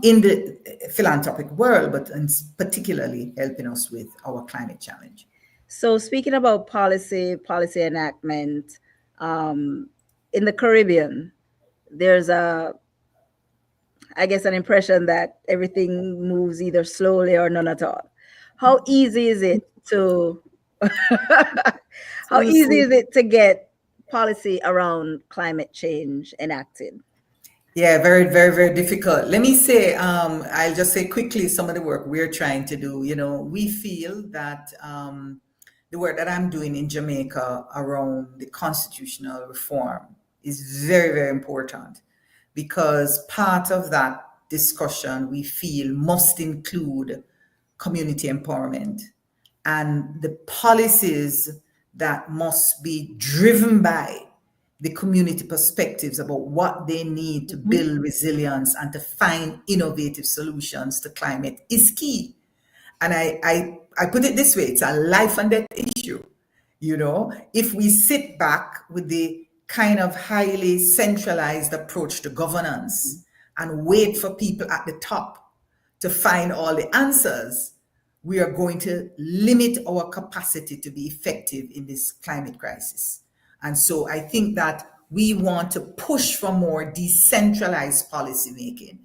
in the philanthropic world, but particularly helping us with our climate challenge. So speaking about policy enactment, in the Caribbean, there's I guess, an impression that everything moves either slowly or none at all. How easy is it to get policy around climate change enacted? Yeah, very, very, very difficult. Let me say, I'll just say quickly some of the work we're trying to do. We feel that the work that I'm doing in Jamaica around the constitutional reform is very, very important, because part of that discussion we feel must include community empowerment and the policies that must be driven by the community perspectives about what they need to build resilience and to find innovative solutions to climate is key. And I put it this way, it's a life and death issue. If we sit back with the kind of highly centralized approach to governance and wait for people at the top to find all the answers, we are going to limit our capacity to be effective in this climate crisis. And so I think that we want to push for more decentralized policymaking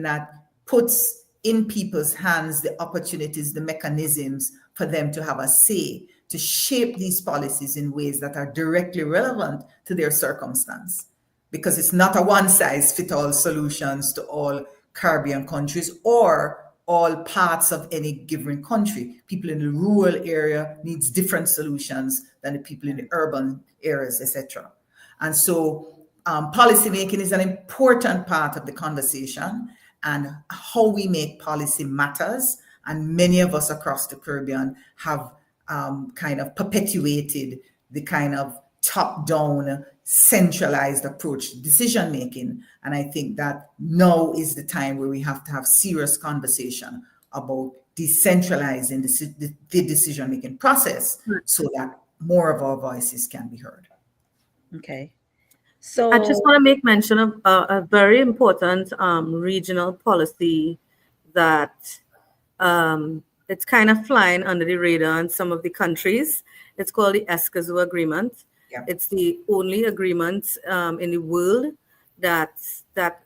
that puts in people's hands the opportunities, the mechanisms for them to have a say, to shape these policies in ways that are directly relevant to their circumstance. Because it's not a one-size-fits-all solutions to all Caribbean countries or all parts of any given country. People in the rural area needs different solutions than the people in the urban areas, etc. And so policymaking is an important part of the conversation, and how we make policy matters. And many of us across the Caribbean have kind of perpetuated the kind of top-down, centralized approach to decision making. And I think that now is the time where we have to have serious conversation about decentralizing the decision making process so that more of our voices can be heard. Okay. So I just want to make mention of a very important regional policy that it's kind of flying under the radar in some of the countries. It's called the Escazú Agreement. Yeah. It's the only agreement in the world that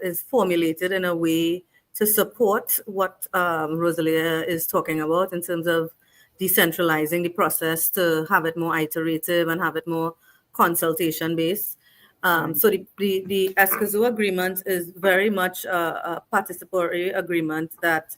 is formulated in a way to support what Rosalea is talking about in terms of decentralizing the process to have it more iterative and have it more consultation based. So the Escazú Agreement is very much a participatory agreement that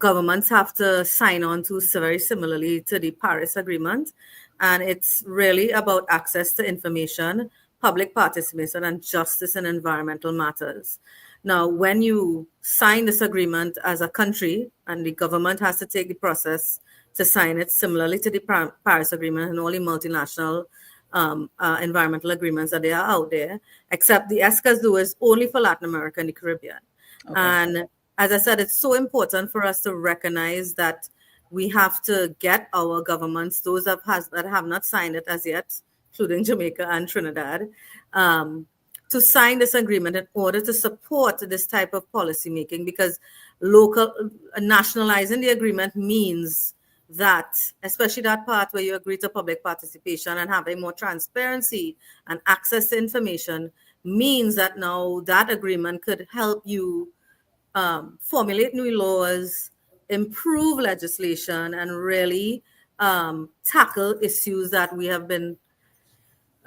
governments have to sign on to very similarly to the Paris Agreement. And it's really about access to information, public participation, and justice in environmental matters. Now, when you sign this agreement as a country, and the government has to take the process to sign it similarly to the Paris Agreement and all the multinational environmental agreements that they are out there, except the Escazú is only for Latin America and the Caribbean. Okay. And as I said, it's so important for us to recognize that we have to get our governments, those that have not signed it as yet, including Jamaica and Trinidad, to sign this agreement in order to support this type of policy making, because nationalizing the agreement means that, especially that part where you agree to public participation and having more transparency and access to information, means that now that agreement could help you formulate new laws, improve legislation, and really tackle issues that we have been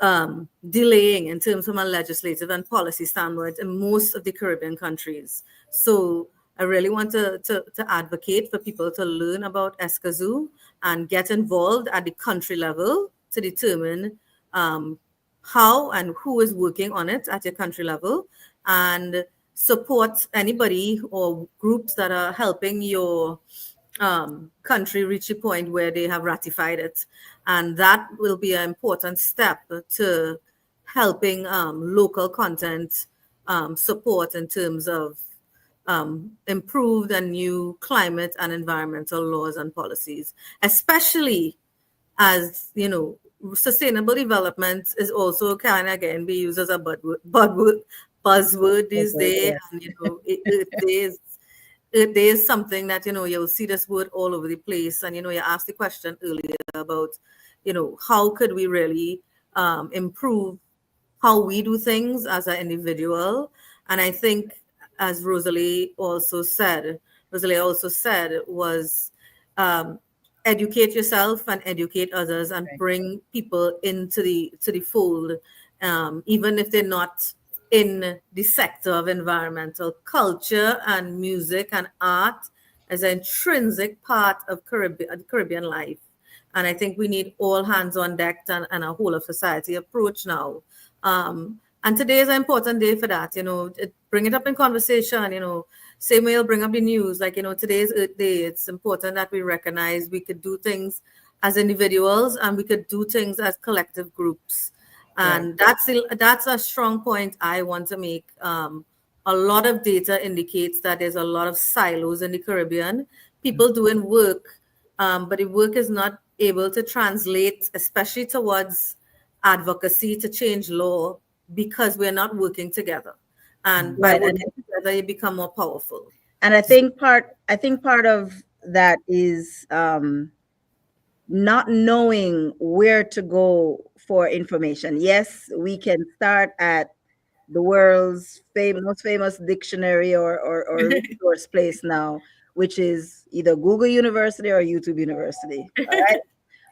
delaying in terms from a legislative and policy standpoint in most of the Caribbean countries. So I really want to advocate for people to learn about ESCAZU and get involved at the country level to determine how and who is working on it at your country level, and support anybody or groups that are helping your country reach a point where they have ratified it. And that will be an important step to helping local content support in terms of improved and new climate and environmental laws and policies, especially as, you know, sustainable development is also kind of again be used as a buzzword these days. Yes. And, you know, there's something that, you know, you'll see this word all over the place. And, you know, you asked the question earlier about, you know, how could we really improve how we do things as an individual. And I think, as Rosalea also said was educate yourself and educate others, and bring people into the fold, even if they're not in the sector of environmental culture and music and art as an intrinsic part of Caribbean life. And I think we need all hands on deck and a whole of society approach now. And today is an important day for that, you know, bring it up in conversation, you know, same way you'll bring up the news, like, you know, today's Earth Day. It's important that we recognize we could do things as individuals and we could do things as collective groups. And that's a strong point I want to make. A lot of data indicates that there's a lot of silos in the Caribbean, people doing work, but the work is not able to translate, especially towards advocacy to change law, because we're not working together. And by working together, you become more powerful. And I think part of that is not knowing where to go for information. Yes, we can start at the world's most famous dictionary or resource place now, which is either Google University or YouTube University. All right.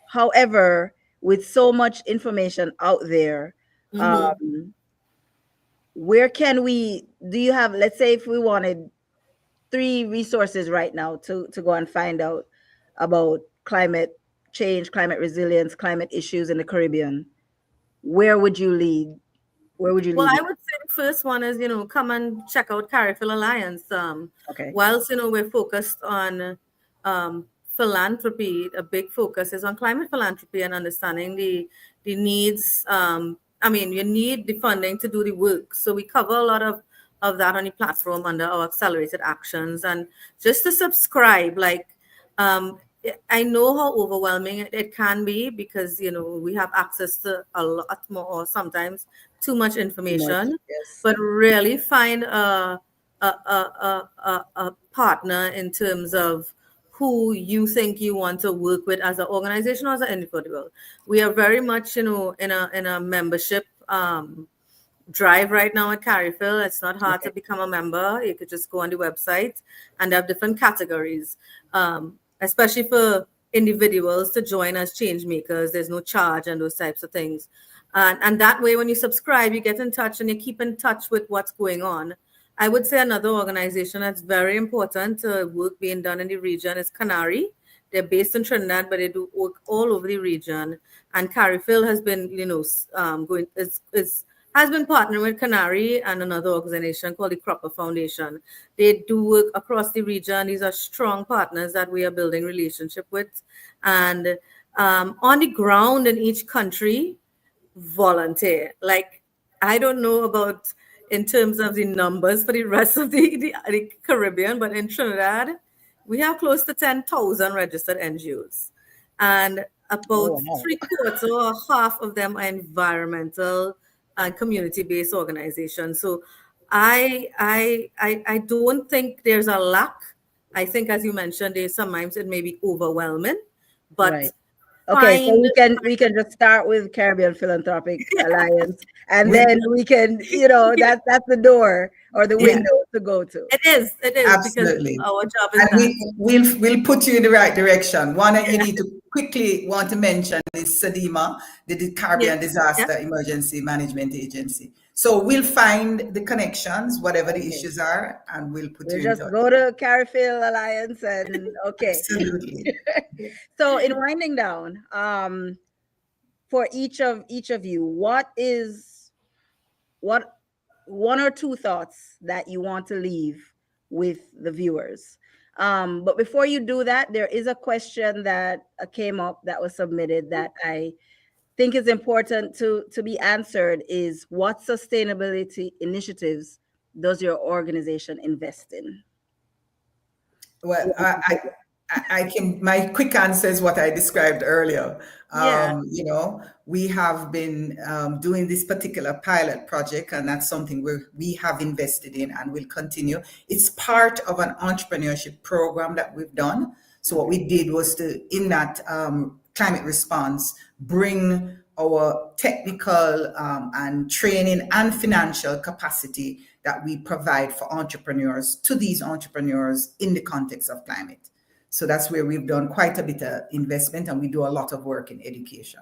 However, with so much information out there, where can we, do you have, let's say if we wanted 3 resources right now to go and find out about climate change, climate resilience, climate issues in the Caribbean, where would you lead? Well, I would say the first one is, you know, come and check out Caribbean Alliance. Whilst, you know, we're focused on philanthropy, a big focus is on climate philanthropy and understanding the needs. I mean, you need the funding to do the work. So we cover a lot of that on the platform under our accelerated actions. And just to subscribe, like, I know how overwhelming it can be, because, you know, we have access to a lot more, or sometimes too much information. Yes. But really find a partner in terms of who you think you want to work with as an organization or as an individual. We are very much, you know, in a membership drive right now at Caribbean. It's not hard to become a member. You could just go on the website, and they have different categories, especially for individuals to join as change makers. There's no charge and those types of things. And that way, when you subscribe, you get in touch and you keep in touch with what's going on. I would say another organization that's very important work being done in the region is Canary. They're based in Trinidad, but they do work all over the region. And Caribbean has been, you know, has been partnering with Canary and another organization called the Prof Foundation. They do work across the region. These are strong partners that we are building relationship with. And on the ground in each country, volunteer. Like, I don't know about in terms of the numbers for the rest of the Caribbean, but in Trinidad, we have close to 10,000 registered NGOs. And about 3/4 or half of them are environmental and community-based organizations. So I don't think there's a lack. I think, as you mentioned, sometimes it may be overwhelming, but okay, so we can just start with Caribbean Philanthropic Alliance, and then we can, you know, that's the door. or the Yeah. window to go to. It is Absolutely. because our job is And that. we'll put you in the right direction. One that you Yeah. need to quickly want to mention is SEDIMA, the Yeah. Caribbean Yeah. Disaster Emergency Management Agency. So we'll find the connections, whatever the Okay. issues are, and we'll put We'll you in just touch. go to Caribbean Alliance and okay. Absolutely. So in winding down, for each of you, what one or two thoughts that you want to leave with the viewers? But before you do that, there is a question that came up that was submitted that I think is important to be answered. Is what sustainability initiatives does your organization invest in? Well, I can, my quick answer is what I described earlier. Yeah. We have been doing this particular pilot project, and that's something we have invested in and will continue. It's part of an entrepreneurship program that we've done. So what we did was to, in that climate response, bring our technical and training and financial capacity that we provide for entrepreneurs to these entrepreneurs in the context of climate. So that's where we've done quite a bit of investment, and we do a lot of work in education.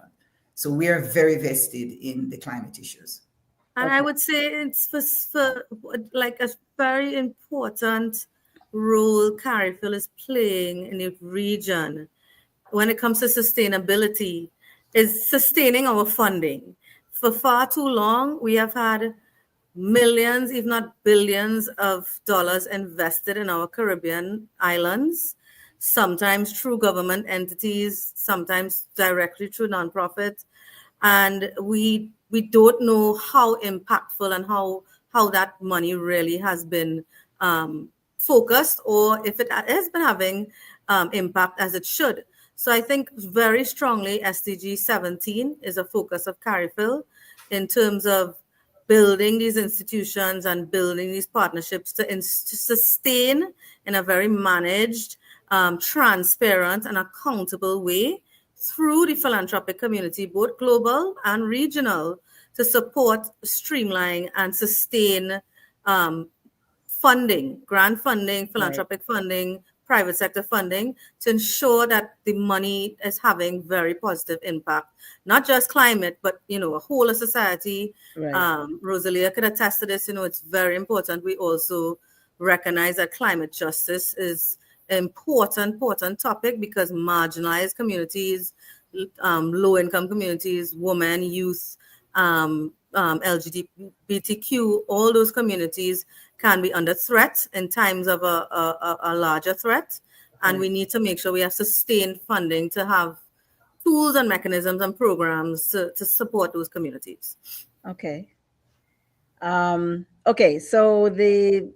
So we are very vested in the climate issues. And I would say it's for like a very important role Carifil is playing in the region when it comes to sustainability is sustaining our funding. For far too long, we have had millions, if not billions of dollars invested in our Caribbean islands, sometimes through government entities, sometimes directly through nonprofit. And we don't know how impactful and how that money really has been focused, or if it has been having impact as it should. So I think very strongly SDG 17 is a focus of Carifil in terms of building these institutions and building these partnerships to sustain in a very managed, transparent and accountable way through the philanthropic community, both global and regional, to support, streamline and sustain funding, grant funding, philanthropic funding, private sector funding, to ensure that the money is having very positive impact, not just climate, but, a whole of society. Right. Rosalea could attest to this. It's very important. We also recognize that climate justice is an important topic because marginalized communities, low-income communities, women, youth, LGBTQ, all those communities can be under threat in times of a larger threat. And we need to make sure we have sustained funding to have tools and mechanisms and programs to support those communities. Okay. Okay, so the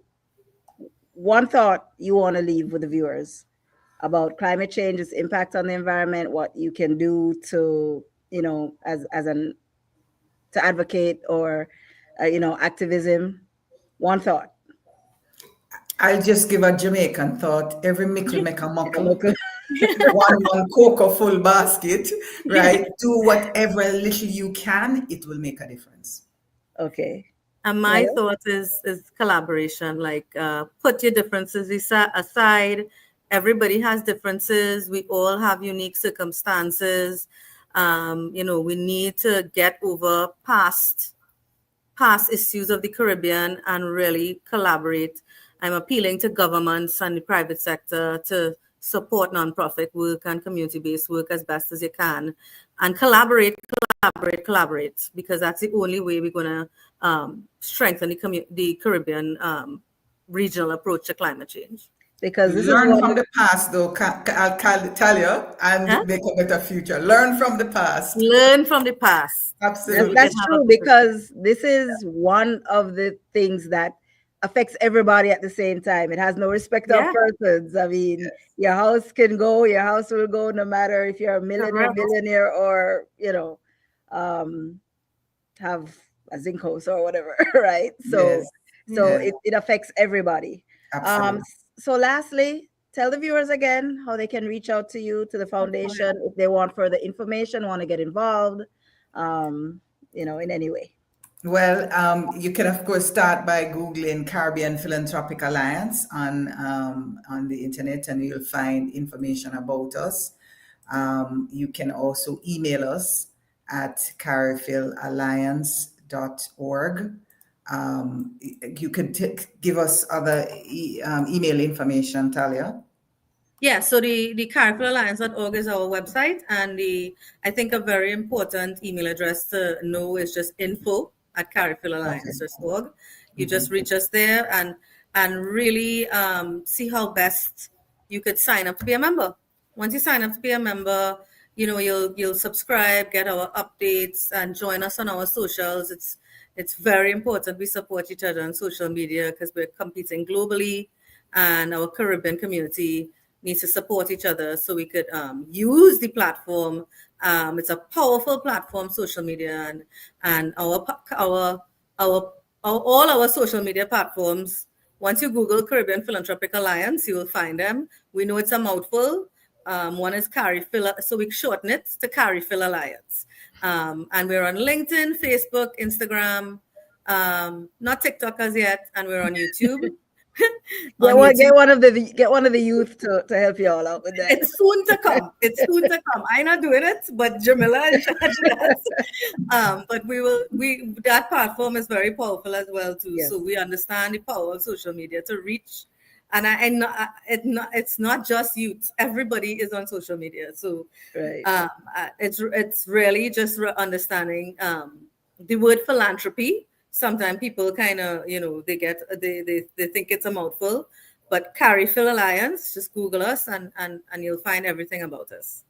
one thought you want to leave with the viewers about climate change, its impact on the environment, what you can do to, to advocate or, activism. One thought. I'll just give a Jamaican thought. Every mickle make a muckle. one cocoa full basket, right? Do whatever little you can. It will make a difference. Okay. And my thought is collaboration. Like, put your differences aside. Everybody has differences. We all have unique circumstances. We need to get over past issues of the Caribbean and really collaborate. I'm appealing to governments and the private sector to support nonprofit work and community-based work as best as you can, and collaborate, because that's the only way we're going to strengthen the Caribbean regional approach to climate change. Because this learn from the past, though, Talya, and make a better future. Learn from the past. Learn from the past. Absolutely. That's true, because this is one of the things that affects everybody at the same time. It has no respect of persons. I mean, your house can go, your house will go, no matter if you're a millionaire, billionaire, or, have a zinc house or whatever, right? So, it affects everybody. Absolutely. So lastly, tell the viewers again how they can reach out to you, to the foundation, if they want further information, want to get involved, in any way. Well, you can of course start by Googling Caribbean Philanthropic Alliance on the internet, and you'll find information about us. You can also email us at cariphilalliance.org. You could give us other email information, Talya. Yeah, so the cariphilalliance.org is our website, and I think a very important email address to know is just info@cariphilalliance.org. You just reach us there and really see how best you could sign up to be a member. Once you sign up to be a member, you'll subscribe, get our updates, and join us on our socials. It's very important we support each other on social media because we're competing globally, and our Caribbean community needs to support each other so we could use the platform. It's a powerful platform, social media, and all our social media platforms. Once you Google Caribbean Philanthropic Alliance, you will find them. We know it's a mouthful. One is CariPhil, so we shorten it to CariPhil Alliance. And we're on LinkedIn, Facebook, Instagram, not TikTok as yet, and we're on YouTube. Get one of the youth to help you all out with that. It's soon to come. I'm not doing it, but Jamila is. But that platform is very powerful as well too. Yes. So we understand the power of social media to reach, and it's not just youth. Everybody is on social media. So right. It's really just understanding the word philanthropy. Sometimes people kind of, they think it's a mouthful, but CariPhil Alliance, just Google us and you'll find everything about us.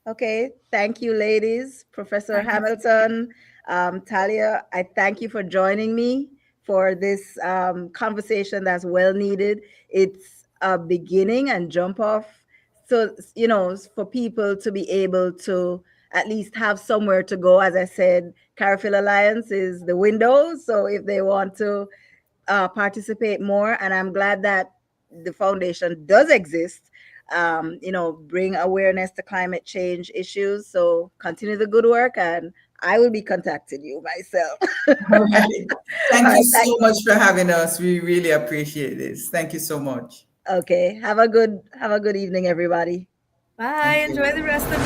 Okay. Thank you, ladies. Professor Hamilton, Talya, I thank you for joining me for this conversation that's well needed. It's a beginning and jump off. So, for people to be able to at least have somewhere to go. As I said, CariPhil Alliance is the window. So if they want to participate more, and I'm glad that the foundation does exist, bring awareness to climate change issues. So continue the good work, and I will be contacting you myself. All right. Thank you so much for having us. We really appreciate this. Thank you so much. Okay. Have a good evening, everybody. Bye. Enjoy the rest of